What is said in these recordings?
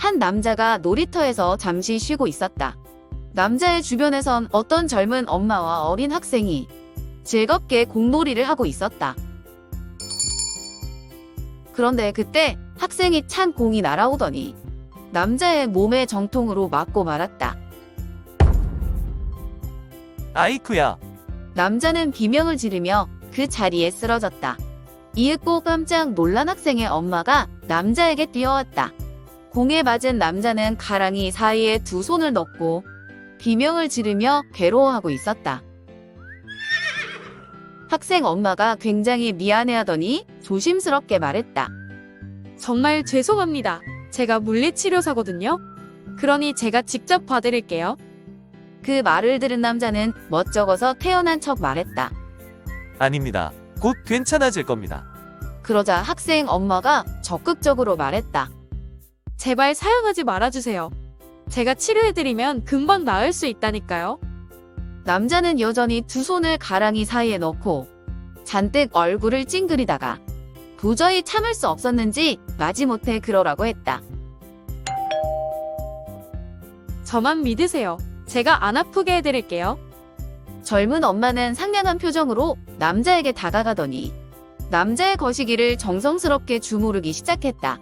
한 남자가 놀이터에서 잠시 쉬고 있었다. 남자의 주변에선 어떤 젊은 엄마와 어린 학생이 즐겁게 공놀이를 하고 있었다. 그런데 그때 학생이 찬 공이 날아오더니 남자의 몸에 정통으로 맞고 말았다. 아이쿠야. 남자는 비명을 지르며 그 자리에 쓰러졌다. 이윽고 깜짝 놀란 학생의 엄마가 남자에게 뛰어왔다. 공에 맞은 남자는 가랑이 사이에 두 손을 넣고 비명을 지르며 괴로워하고 있었다. 학생 엄마가 굉장히 미안해하더니 조심스럽게 말했다. 정말 죄송합니다. 제가 물리치료사거든요. 그러니 제가 직접 봐드릴게요. 그 말을 들은 남자는 멋쩍어서 태어난 척 말했다. 아닙니다. 곧 괜찮아질 겁니다. 그러자 학생 엄마가 적극적으로 말했다. 제발 사용하지 말아주세요. 제가 치료해드리면 금방 나을 수 있다니까요. 남자는 여전히 두 손을 가랑이 사이에 넣고 잔뜩 얼굴을 찡그리다가 도저히 참을 수 없었는지 마지못해 그러라고 했다. 저만 믿으세요. 제가 안 아프게 해드릴게요. 젊은 엄마는 상냥한 표정으로 남자에게 다가가더니 남자의 거시기를 정성스럽게 주무르기 시작했다.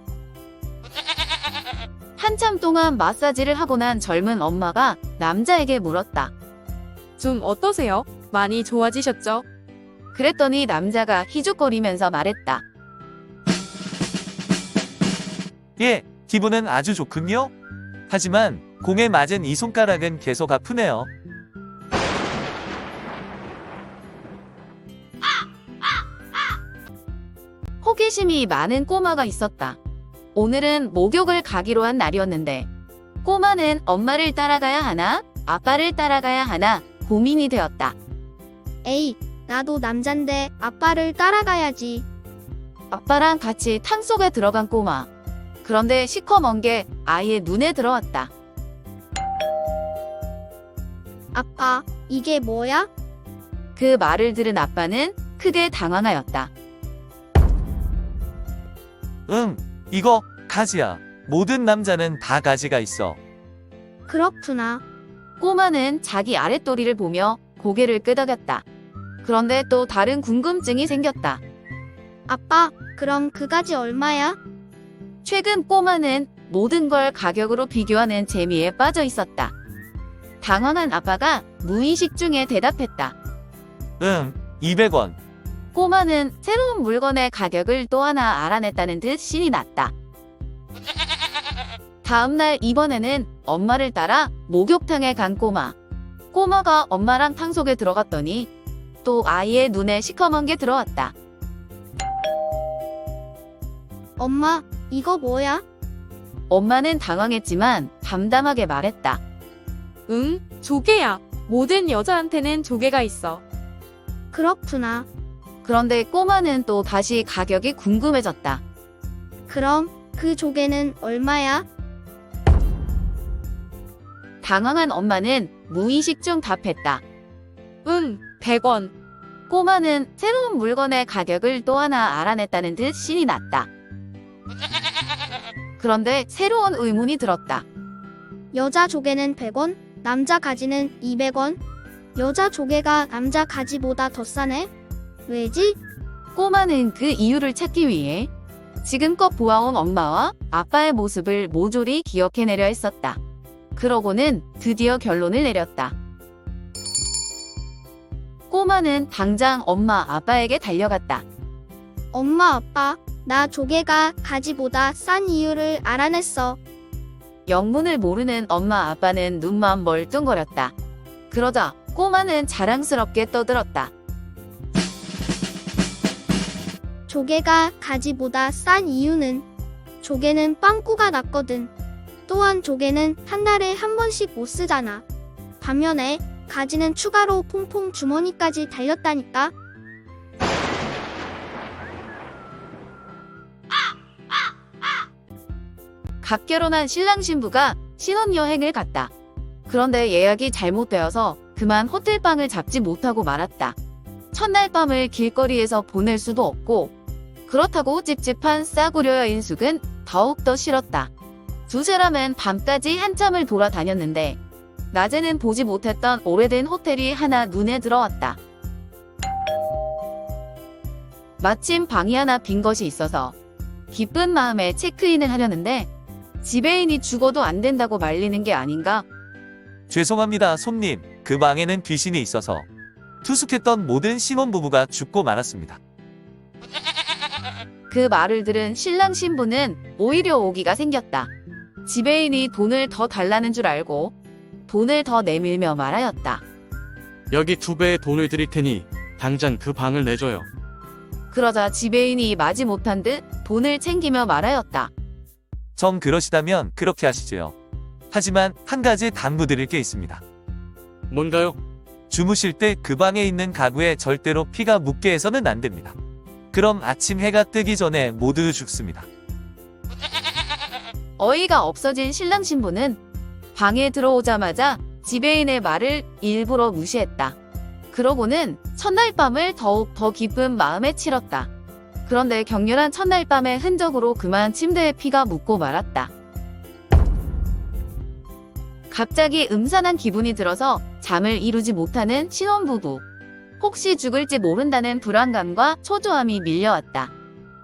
한참 동안 마사지를 하고 난 젊은 엄마가 남자에게 물었다. 좀 어떠세요? 많이 좋아지셨죠? 그랬더니 남자가 희죽거리면서 말했다. 예, 기분은 아주 좋군요. 하지만 공에 맞은 이 손가락은 계속 아프네요. 호기심이 많은 꼬마가 있었다. 오늘은 목욕을 가기로 한 날이었는데 꼬마는 엄마를 따라가야 하나 아빠를 따라가야 하나 고민이 되었다. 에이, 나도 남잔데 아빠를 따라가야지. 아빠랑 같이 탕 속에 들어간 꼬마. 그런데 시커먼 게 아이의 눈에 들어왔다. 아빠, 이게 뭐야? 그 말을 들은 아빠는 크게 당황하였다. 응, 이거 가지야. 모든 남자는 다 가지가 있어. 그렇구나. 꼬마는 자기 아랫도리를 보며 고개를 끄덕였다. 그런데 또 다른 궁금증이 생겼다. 아빠, 그럼 그 가지 얼마야? 최근 꼬마는 모든 걸 가격으로 비교하는 재미에 빠져 있었다. 당황한 아빠가 무의식 중에 대답했다. 응, 200원. 꼬마는 새로운 물건의 가격을 또 하나 알아냈다는 듯 신이 났다. 다음날 이번에는 엄마를 따라 목욕탕에 간 꼬마. 꼬마가 엄마랑 탕 속에 들어갔더니 또 아이의 눈에 시커먼 게 들어왔다. 엄마, 이거 뭐야? 엄마는 당황했지만 담담하게 말했다. 응, 조개야. 모든 여자한테는 조개가 있어. 그렇구나. 그런데 꼬마는 또 다시 가격이 궁금해졌다. 그럼 그 조개는 얼마야? 당황한 엄마는 무의식 중 답했다. 응, 100원. 꼬마는 새로운 물건의 가격을 또 하나 알아냈다는 듯 신이 났다. 그런데 새로운 의문이 들었다. 여자 조개는 100원, 남자 가지는 200원. 여자 조개가 남자 가지보다 더 싸네? 왜지? 꼬마는 그 이유를 찾기 위해 지금껏 보아온 엄마와 아빠의 모습을 모조리 기억해내려 했었다. 그러고는 드디어 결론을 내렸다. 꼬마는 당장 엄마 아빠에게 달려갔다. 엄마, 아빠, 나 조개가 가지보다 싼 이유를 알아냈어. 영문을 모르는 엄마 아빠는 눈만 멀뚱거렸다. 그러자 꼬마는 자랑스럽게 떠들었다. 조개가 가지보다 싼 이유는 조개는 빵꾸가 났거든. 또한 조개는 한 달에 한 번씩 못 쓰잖아. 반면에 가지는 추가로 퐁퐁 주머니까지 달렸다니까. 갓 결혼한 신랑 신부가 신혼여행을 갔다. 그런데 예약이 잘못되어서 그만 호텔방을 잡지 못하고 말았다. 첫날 밤을 길거리에서 보낼 수도 없고 그렇다고 찝찝한 싸구려 인숙은 더욱더 싫었다. 두 사람은 밤까지 한참을 돌아다녔는데 낮에는 보지 못했던 오래된 호텔이 하나 눈에 들어왔다. 마침 방이 하나 빈 것이 있어서 기쁜 마음에 체크인을 하려는데 지배인이 죽어도 안 된다고 말리는 게 아닌가? 죄송합니다, 손님. 그 방에는 귀신이 있어서 투숙했던 모든 신혼부부가 죽고 말았습니다. 그 말을 들은 신랑 신부는 오히려 오기가 생겼다. 지배인이 돈을 더 달라는 줄 알고 돈을 더 내밀며 말하였다. 여기 2배의 돈을 드릴 테니 당장 그 방을 내줘요. 그러자 지배인이 마지못한 듯 돈을 챙기며 말하였다. 정 그러시다면 그렇게 하시지요. 하지만 한 가지 당부드릴 게 있습니다. 뭔가요? 주무실 때 그 방에 있는 가구에 절대로 피가 묻게 해서는 안 됩니다. 그럼 아침 해가 뜨기 전에 모두 죽습니다. 어이가 없어진 신랑 신부는 방에 들어오자마자 지배인의 말을 일부러 무시했다. 그러고는 첫날 밤을 더욱 더 기쁜 마음에 치렀다. 그런데 격렬한 첫날 밤의 흔적으로 그만 침대에 피가 묻고 말았다. 갑자기 음산한 기분이 들어서 잠을 이루지 못하는 신혼부부. 혹시 죽을지 모른다는 불안감과 초조함이 밀려왔다.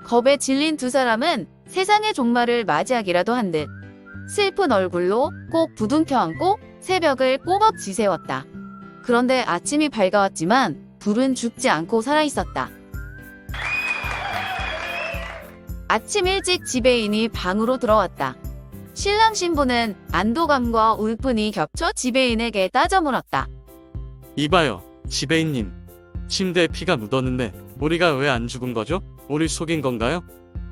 겁에 질린 두 사람은 세상의 종말을 맞이하기라도 한 듯 슬픈 얼굴로 꼭 부둥켜 안고 새벽을 꼬박 지새웠다. 그런데 아침이 밝아왔지만 둘은 죽지 않고 살아있었다. 아침 일찍 지배인이 방으로 들어왔다. 신랑 신부는 안도감과 울분이 겹쳐 지배인에게 따져 물었다. 이봐요, 지배인님. 침대에 피가 묻었는데 우리가 왜 안 죽은 거죠? 우리 속인 건가요?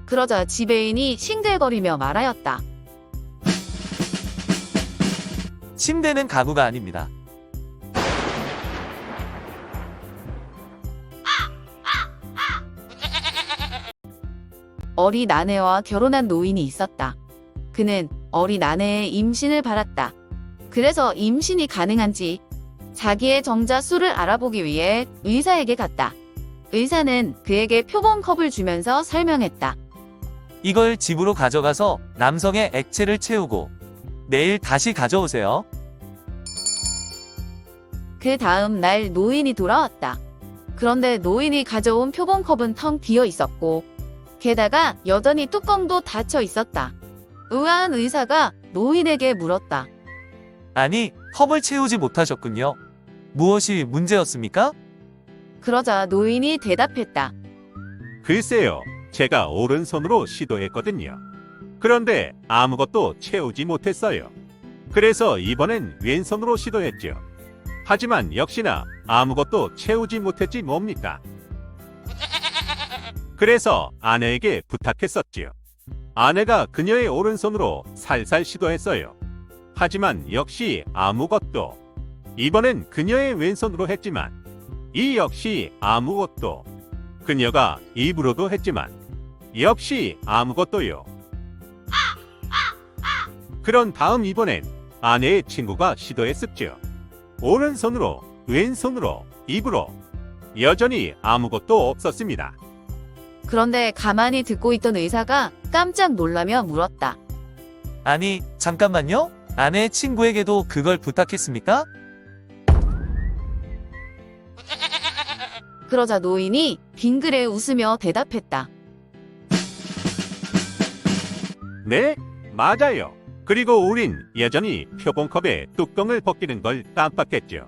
그러자 지배인이 싱글거리며 말하였다. 침대는 가구가 아닙니다. 어린 아내와 결혼한 노인이 있었다. 그는 어린 아내의 임신을 바랐다. 그래서 임신이 가능한지 자기의 정자 수를 알아보기 위해 의사에게 갔다. 의사는 그에게 표본컵을 주면서 설명했다. 이걸 집으로 가져가서 남성의 액체를 채우고 내일 다시 가져오세요. 그 다음 날 노인이 돌아왔다. 그런데 노인이 가져온 표본컵은 텅 비어 있었고 게다가 여전히 뚜껑도 닫혀 있었다. 의아한 의사가 노인에게 물었다. 아니, 컵을 채우지 못하셨군요. 무엇이 문제였습니까? 그러자 노인이 대답했다. 글쎄요, 제가 오른손으로 시도했거든요. 그런데 아무것도 채우지 못했어요. 그래서 이번엔 왼손으로 시도했죠. 하지만 역시나 아무것도 채우지 못했지 뭡니까? 그래서 아내에게 부탁했었지요. 아내가 그녀의 오른손으로 살살 시도했어요. 하지만 역시 아무것도. 이번엔 그녀의 왼손으로 했지만 이 역시 아무것도. 그녀가 입으로도 했지만 역시 아무것도요. 그런 다음 이번엔 아내의 친구가 시도했었죠. 오른손으로, 왼손으로, 입으로. 여전히 아무것도 없었습니다. 그런데 가만히 듣고 있던 의사가 깜짝 놀라며 물었다. 아니, 잠깐만요. 아내의 친구에게도 그걸 부탁했습니까? 그러자 노인이 빙그레 웃으며 대답했다. 네, 맞아요. 그리고 우린 여전히 표본컵의 뚜껑을 벗기는 걸 깜빡했죠.